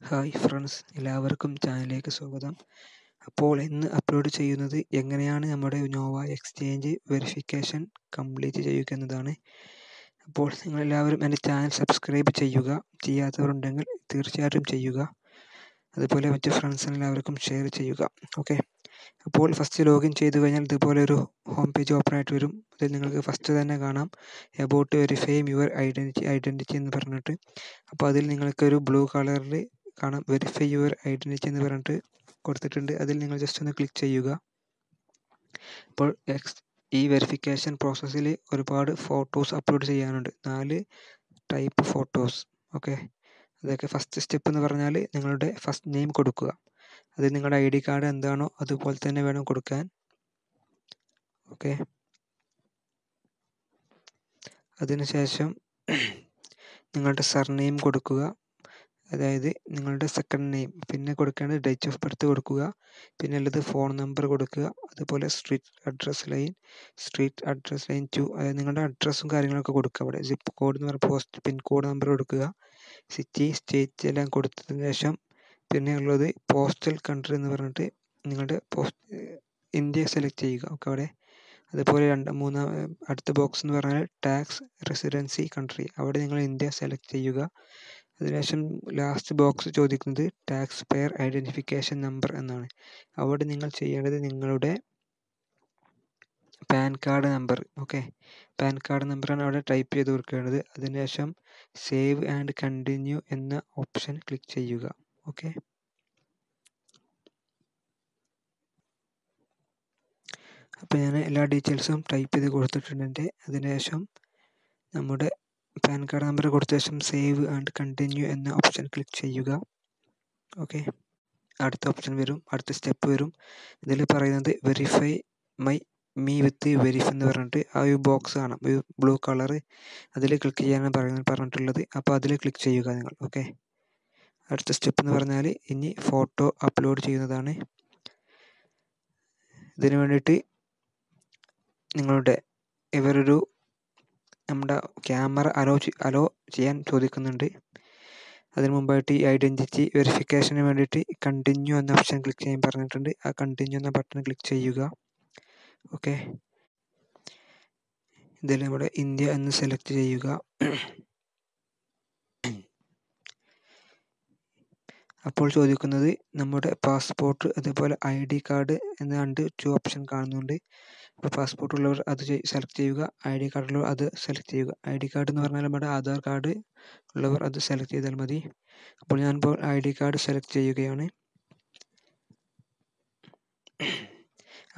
Hi friends, എല്ലാവർക്കും ചാനലിലേക്ക് സ്വാഗതം. അപ്പോൾ ഇന്ന് അപ്ലോഡ് ചെയ്യുന്നത് എങ്ങനെയാണ് നമ്മുടെ നോവ എക്സ്ചേഞ്ച് വെരിഫിക്കേഷൻ കംപ്ലീറ്റ് ചെയ്യുക എന്നതാണ്. അപ്പോൾ നിങ്ങളെല്ലാവരും എൻ്റെ ചാനൽ സബ്സ്ക്രൈബ് ചെയ്യുക, ചെയ്യാത്തവരുണ്ടെങ്കിൽ തീർച്ചയായിട്ടും ചെയ്യുക. അതുപോലെ മറ്റ് ഫ്രണ്ട്സിനെല്ലാവർക്കും ഷെയർ ചെയ്യുക. ഓക്കെ, അപ്പോൾ ഫസ്റ്റ് ലോഗിൻ ചെയ്ത് കഴിഞ്ഞാൽ ഇതുപോലെ ഒരു ഹോം പേജ് ഓപ്പൺ ആയിട്ട് വരും. അതിൽ നിങ്ങൾക്ക് ഫസ്റ്റ് തന്നെ കാണാം എബൌട്ട് വെരിഫൈ യുവർ ഐഡൻറ്റിറ്റി എന്ന് പറഞ്ഞിട്ട്. അപ്പോൾ അതിൽ നിങ്ങൾക്കൊരു ബ്ലൂ കളറിൽ കാണാം വെരിഫൈ യുവർ ഐഡൻറ്റിറ്റി എന്ന് പറഞ്ഞിട്ട് കൊടുത്തിട്ടുണ്ട്. അതിൽ നിങ്ങൾ ജസ്റ്റ് ഒന്ന് ക്ലിക്ക് ചെയ്യുക. അപ്പോൾ ഈ വെരിഫിക്കേഷൻ പ്രോസസ്സിൽ ഒരുപാട് ഫോട്ടോസ് അപ്ലോഡ് ചെയ്യാനുണ്ട്, 4 ടൈപ്പ് ഫോട്ടോസ്. ഓക്കെ, അതൊക്കെ ഫസ്റ്റ് സ്റ്റെപ്പ് എന്ന് പറഞ്ഞാൽ നിങ്ങളുടെ ഫസ്റ്റ് നെയിം കൊടുക്കുക. അത് നിങ്ങളുടെ ID കാർഡ് എന്താണോ അതുപോലെ തന്നെ വേണം കൊടുക്കാൻ. ഓക്കെ, അതിനുശേഷം നിങ്ങളുടെ സർനെയിം കൊടുക്കുക, അതായത് നിങ്ങളുടെ സെക്കൻഡ് നെയിം. പിന്നെ കൊടുക്കേണ്ടത് ഡേറ്റ് ഓഫ് ബർത്ത് കൊടുക്കുക. പിന്നെ ഉള്ളത് ഫോൺ നമ്പർ കൊടുക്കുക. അതുപോലെ സ്ട്രീറ്റ് അഡ്രസ് ലൈൻ 2, അതായത് നിങ്ങളുടെ അഡ്രസ്സും കാര്യങ്ങളൊക്കെ കൊടുക്കുക. അവിടെ സിപ്പ് കോഡ് എന്ന് പറഞ്ഞ പോസ്റ്റ് പിൻ കോഡ് നമ്പർ കൊടുക്കുക. സിറ്റി, സ്റ്റേറ്റ് എല്ലാം കൊടുത്തതിന് ശേഷം പിന്നെ ഉള്ളത് പോസ്റ്റൽ കൺട്രി എന്ന് പറഞ്ഞിട്ട് നിങ്ങളുടെ ഇന്ത്യ സെലക്ട് ചെയ്യുക. ഓക്കെ, അവിടെ അതുപോലെ അടുത്ത ബോക്സ് എന്ന് പറഞ്ഞാൽ ടാക്സ് റെസിഡൻസി കൺട്രി, അവിടെ നിങ്ങൾ ഇന്ത്യ സെലക്ട് ചെയ്യുക. അതിനുശേഷം ലാസ്റ്റ് ബോക്സ് ചോദിക്കുന്നത് ടാക്സ് പെയർ ഐഡൻറ്റിഫിക്കേഷൻ നമ്പർ എന്നാണ്. അവിടെ നിങ്ങൾ ചെയ്യേണ്ടത് നിങ്ങളുടെ pan card number. Okay, pan card നമ്പറാണ് അവിടെ ടൈപ്പ് ചെയ്ത് കൊടുക്കേണ്ടത്. അതിനുശേഷം സേവ് ആൻഡ് കണ്ടിന്യൂ എന്ന ഓപ്ഷൻ ക്ലിക്ക് ചെയ്യുക. ഓക്കെ, അപ്പോൾ ഞാൻ എല്ലാ ഡീറ്റെയിൽസും ടൈപ്പ് ചെയ്ത് കൊടുത്തിട്ടുണ്ട്. അതിനുശേഷം നമ്മുടെ പാൻ കാർഡ് നമ്പർ കൊടുത്ത ശേഷം സേവ് ആൻഡ് കണ്ടിന്യൂ എന്ന ഓപ്ഷൻ ക്ലിക്ക് ചെയ്യുക. ഓക്കെ, അടുത്ത ഓപ്ഷൻ വരും, അടുത്ത സ്റ്റെപ്പ് വരും. ഇതിൽ പറയുന്നത് വെരിഫൈ മീ വിത്ത് വെരിഫൈ എന്ന് പറഞ്ഞിട്ട് ആ ഒരു ബോക്സ് കാണാം, ഒരു ബ്ലൂ കളർ. അതിൽ ക്ലിക്ക് ചെയ്യാനാണ് പറഞ്ഞിട്ടുള്ളത്. അപ്പോൾ അതിൽ ക്ലിക്ക് ചെയ്യുക നിങ്ങൾ. ഓക്കെ, അടുത്ത സ്റ്റെപ്പ് എന്ന് പറഞ്ഞാൽ ഇനി ഫോട്ടോ അപ്ലോഡ് ചെയ്യുന്നതാണ്. ഇതിനു വേണ്ടിയിട്ട് ഇവരൊരു നമ്മുടെ ക്യാമറ അലോ ചെയ്യാൻ ചോദിക്കുന്നുണ്ട്. അതിന് മുമ്പായിട്ട് ഈ ഐഡൻറ്റിറ്റി വെരിഫിക്കേഷന് വേണ്ടിയിട്ട് കണ്ടിന്യൂ എന്ന ഓപ്ഷൻ ക്ലിക്ക് ചെയ്യാൻ പറഞ്ഞിട്ടുണ്ട്. ആ കണ്ടിന്യൂ എന്ന ബട്ടൺ ക്ലിക്ക് ചെയ്യുക. ഓക്കെ, ഇതിൽ നമ്മുടെ ഇന്ത്യ എന്ന് സെലക്ട് ചെയ്യുക. അപ്പോൾ ചോദിക്കുന്നത് നമ്മുടെ പാസ്പോർട്ട്, അതുപോലെ ID കാർഡ് എന്ന 2 ഓപ്ഷൻ കാണുന്നുണ്ട്. അപ്പോൾ പാസ്പോർട്ട് ഉള്ളവർ അത് സെലക്ട് ചെയ്യുക, ID കാർഡ് ഉള്ളവർ അത് സെലക്ട് ചെയ്യുക. ID കാർഡ് എന്ന് പറഞ്ഞാൽ നമ്മുടെ ആധാർ കാർഡ് ഉള്ളവർ അത് സെലക്ട് ചെയ്താൽ മതി. അപ്പോൾ ഞാനിപ്പോൾ ID കാർഡ് സെലക്ട് ചെയ്യുകയാണ്.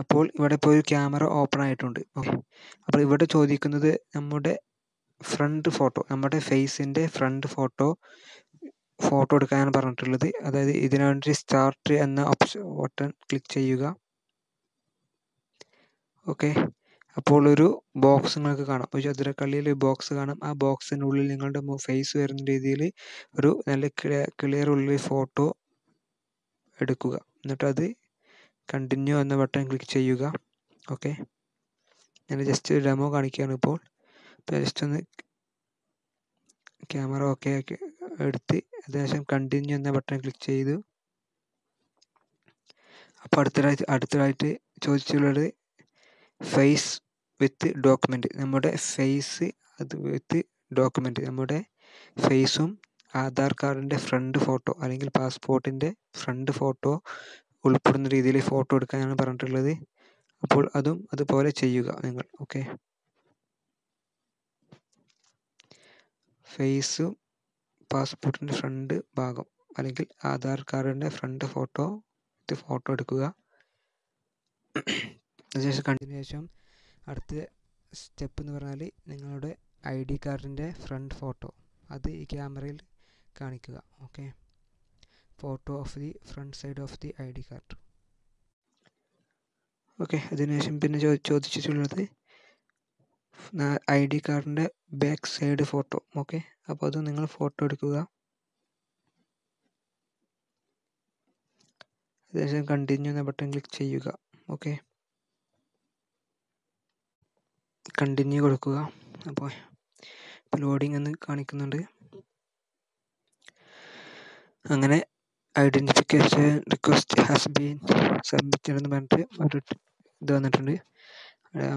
അപ്പോൾ ഇവിടെ ഇപ്പോൾ ഒരു ക്യാമറ ഓപ്പൺ ആയിട്ടുണ്ട്. ഓക്കെ, അപ്പോൾ ഇവിടെ ചോദിക്കുന്നത് നമ്മുടെ ഫ്രണ്ട് ഫോട്ടോ, നമ്മുടെ ഫേസിൻ്റെ ഫ്രണ്ട് ഫോട്ടോ എടുക്കാനാണ് പറഞ്ഞിട്ടുള്ളത്. അതായത് ഇതിനുവേണ്ടി സ്റ്റാർട്ട് എന്ന ഓപ്ഷൻ ബട്ടൺ ക്ലിക്ക് ചെയ്യുക. ഓക്കെ, അപ്പോൾ ഒരു ബോക്സ് നിങ്ങൾക്ക് കാണാം, ഒരു ചതുരക്കള്ളിയിൽ ഒരു ബോക്സ് കാണാം. ആ ബോക്സിനുള്ളിൽ നിങ്ങളുടെ ഫേസ് വരുന്ന രീതിയിൽ ഒരു നല്ല ക്ലിയർ ഉള്ള ഫോട്ടോ എടുക്കുക. എന്നിട്ട് അത് കണ്ടിന്യൂ എന്ന ബട്ടൺ ക്ലിക്ക് ചെയ്യുക. ഓക്കെ, ഞാൻ ജസ്റ്റ് ഒരു ഡെമോ കാണിക്കുകയാണ്. ഇപ്പോൾ ജസ്റ്റ് ഒന്ന് ക്യാമറ ഓക്കെ ആക്കി എടുത്ത് അതിനുശേഷം കണ്ടിന്യൂ എന്ന ബട്ടൺ ക്ലിക്ക് ചെയ്തു. അപ്പോൾ അടുത്തതായിട്ട് ചോദിച്ചുള്ളത് ഫേസ് വിത്ത് ഡോക്യുമെൻ്റ്. നമ്മുടെ ഫേസ് അത് വിത്ത് ഡോക്യുമെൻ്റ്, നമ്മുടെ ഫേസും ആധാർ കാർഡിൻ്റെ ഫ്രണ്ട് ഫോട്ടോ അല്ലെങ്കിൽ പാസ്പോർട്ടിൻ്റെ ഫ്രണ്ട് ഫോട്ടോ ഉൾപ്പെടുന്ന രീതിയിൽ ഫോട്ടോ എടുക്കാനാണ് പറഞ്ഞിട്ടുള്ളത്. അപ്പോൾ അതും അതുപോലെ ചെയ്യുക നിങ്ങൾ. ഓക്കെ, ഫേസും പാസ്പോർട്ടിൻ്റെ ഫ്രണ്ട് ഭാഗം അല്ലെങ്കിൽ ആധാർ കാർഡിൻ്റെ ഫ്രണ്ട് ഫോട്ടോ എടുക്കുക. അതിനുശേഷം കണ്ടിന്യൂഷൻ. അടുത്ത സ്റ്റെപ്പ് എന്ന് പറഞ്ഞാൽ നിങ്ങളുടെ ID കാർഡിൻ്റെ ഫ്രണ്ട് ഫോട്ടോ അത് ഈ ക്യാമറയിൽ കാണിക്കുക. Okay, photo of the front side of the ID card. Okay, അതിനുശേഷം പിന്നെ ചോദിച്ചിട്ടുള്ളത് ID കാർഡിൻ്റെ ബാക്ക് സൈഡ് ഫോട്ടോ. ഓക്കെ, അപ്പോൾ അത് നിങ്ങൾ ഫോട്ടോ എടുക്കുക. അതിനുശേഷം കണ്ടിന്യൂ എന്ന ബട്ടൺ ക്ലിക്ക് ചെയ്യുക. ഓക്കെ, കണ്ടിന്യൂ കൊടുക്കുക. അപ്പോൾ ലോഡിംഗ് എന്ന് കാണിക്കുന്നുണ്ട്. അങ്ങനെ identification request has been submitted എന്ന് പറഞ്ഞിട്ട് ഒരു ഇത് വന്നിട്ടുണ്ട്.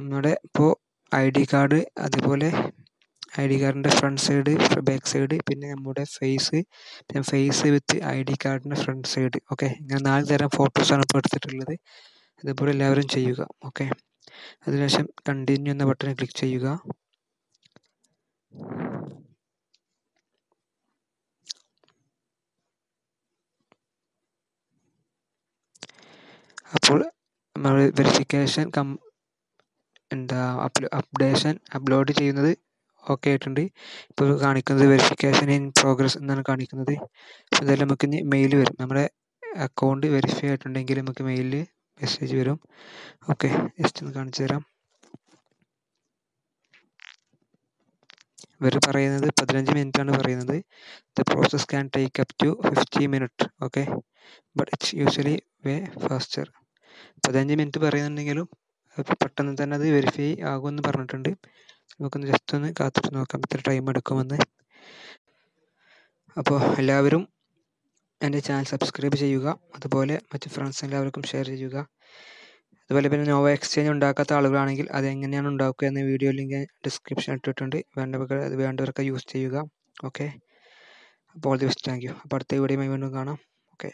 നമ്മുടെ ഇപ്പോൾ ID കാർഡ്, അതുപോലെ ID കാർഡിൻ്റെ ഫ്രണ്ട് സൈഡ്, ബാക്ക് സൈഡ്, പിന്നെ നമ്മുടെ ഫേസ്, പിന്നെ ഫേസ് വിത്ത് ID കാർഡിൻ്റെ ഫ്രണ്ട് സൈഡ്. ഓക്കെ, ഇങ്ങനെ 4 തരം ഫോട്ടോസാണ് ഇപ്പോൾ എടുത്തിട്ടുള്ളത്. അതുപോലെ എല്ലാവരും ചെയ്യുക. ഓക്കെ, അതിനുശേഷം കണ്ടിന്യൂ എന്ന ബട്ടണിൽ ക്ലിക്ക് ചെയ്യുക. അപ്പോൾ നമ്മൾ വെരിഫിക്കേഷൻ അപ്ഡേഷൻ അപ്ലോഡ് ചെയ്യുന്നത് ഓക്കെ ആയിട്ടുണ്ട്. ഇപ്പോൾ കാണിക്കുന്നത് വെരിഫിക്കേഷൻ ഇൻ പ്രോഗ്രസ് എന്നാണ് കാണിക്കുന്നത്. അപ്പോൾ ഇതെല്ലാം നമുക്ക് ഇനി മെയിൽ വരും. നമ്മുടെ അക്കൗണ്ട് വെരിഫൈ ആയിട്ടുണ്ടെങ്കിൽ നമുക്ക് മെയിലിൽ മെസ്സേജ് വരും. ഓക്കെ, ജസ്റ്റ് ഒന്ന് കാണിച്ചു തരാം. ഇവർ പറയുന്നത് 15 മിനിറ്റാണ് പറയുന്നത്. The process can take up to 50 minute. Okay, but it's usually way faster. 15 minute പറയുന്നുണ്ടെങ്കിലും പെട്ടെന്ന് തന്നെ അത് വെരിഫൈ ആകുമെന്ന് പറഞ്ഞിട്ടുണ്ട്. നമുക്കൊന്ന് ജസ്റ്റ് ഒന്ന് കാത്തിട്ട് നോക്കാം എത്ര ടൈം എടുക്കുമെന്ന്. അപ്പോൾ എല്ലാവരും എൻ്റെ ചാനൽ സബ്സ്ക്രൈബ് ചെയ്യുക, അതുപോലെ മറ്റ് ഫ്രണ്ട്സ് എല്ലാവർക്കും ഷെയർ ചെയ്യുക. അതുപോലെ പിന്നെ നോവ എക്സ്ചേഞ്ച് ഉണ്ടാക്കാത്ത ആളുകളാണെങ്കിൽ അത് എങ്ങനെയാണ് ഉണ്ടാക്കുക എന്ന വീഡിയോ ലിങ്ക് ഡിസ്ക്രിപ്ഷനിൽ ഇട്ടിട്ടുണ്ട്. വേണ്ടവർക്ക് യൂസ് ചെയ്യുക. ഓക്കെ, അപ്പോൾ all the best. Thank you. അപ്പോൾ അടുത്ത വീഡിയോയുമായി വീണ്ടും കാണാം. ഓക്കെ.